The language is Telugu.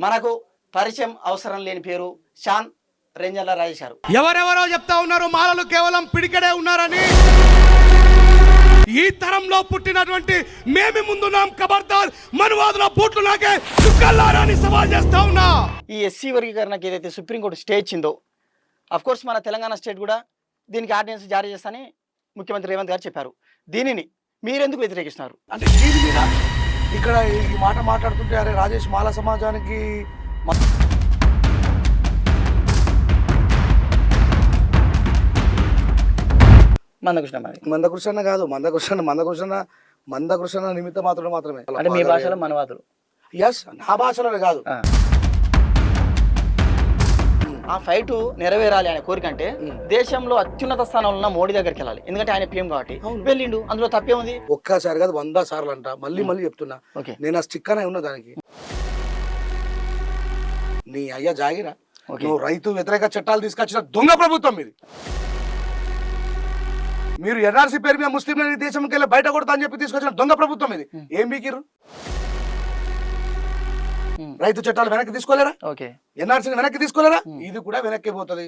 మనకు పరిచయం అవసరం లేని పేరు షాన్ రేంజర్ల రాజేశారు. ఎవరెవరో చెప్తా ఉన్నారు మాలలు కేవలం పిడికడే ఉన్నారని. ఈ తరంలో పుట్టినటువంటి మేమి ముందున్నాం, ఖబర్దార్ మనువాదుల బూట్లు నాకే చుక్కల్లారని సవాల్ చేస్తా ఉన్నా. ఈ ఎస్సీ వర్గీకరణకి ఏదైతే సుప్రీంకోర్టు స్టే ఇచ్చిందో, అఫ్ కోర్స్ మన తెలంగాణ స్టేట్ కూడా దీనికి ఆర్డినెన్స్ జారీ చేస్తానని ముఖ్యమంత్రి రేవంత్ గారు చెప్పారు. దీనిని మీరెందుకు వ్యతిరేకిస్తున్నారు? అంటే దీని మీద ఇక్కడ ఈ మాట మాట్లాడుతుంటే అరే రాజేష్ మాల సమాజానికి మందకృష్ణ మరి మందకృష్ణ కాదు, మందకృష్ణ నిమిత్త మాత్రమే. అంటే మీ భాషలో మనవాదులు. ఎస్, నా భాషలోనే కాదు. ఆ ఫైట్ నెరవేరాలి అనే కోరిక అంటే దేశంలో అత్యున్నత స్థానంలో ఉన్న మోడీ దగ్గరికి వెళ్ళాలి. ఎందుకంటే ఆయన పిఎం కాబట్టి వెళ్ళిండు, అందులో తప్పే ఉంది. ఒక్కసారి కాదు 100 సార్లు అంట. మళ్ళీ చెప్తున్నా, నేను ఆ స్టిక్ అనే ఉన్నా దానికి. నీ అయ్యా జాగిరా, నువ్వు రైతు వ్యతిరేక చట్టాలు తీసుకొచ్చిన దొంగ ప్రభుత్వం ఇది. మీరు ఎన్ఆర్సీ పేరు మీద ముస్లింలని దేశంకి వెళ్ళి బయట కొడతా అని చెప్పి తీసుకొచ్చిన దొంగ ప్రభుత్వం ఇది. ఏం బీకిరు? రైతు చట్టాలు వెనక్కి తీసుకోలేరా? ఎన్ఆర్సీ వెనక్కి తీసుకోలేరా? ఇది కూడా వెనక్కి పోతుంది.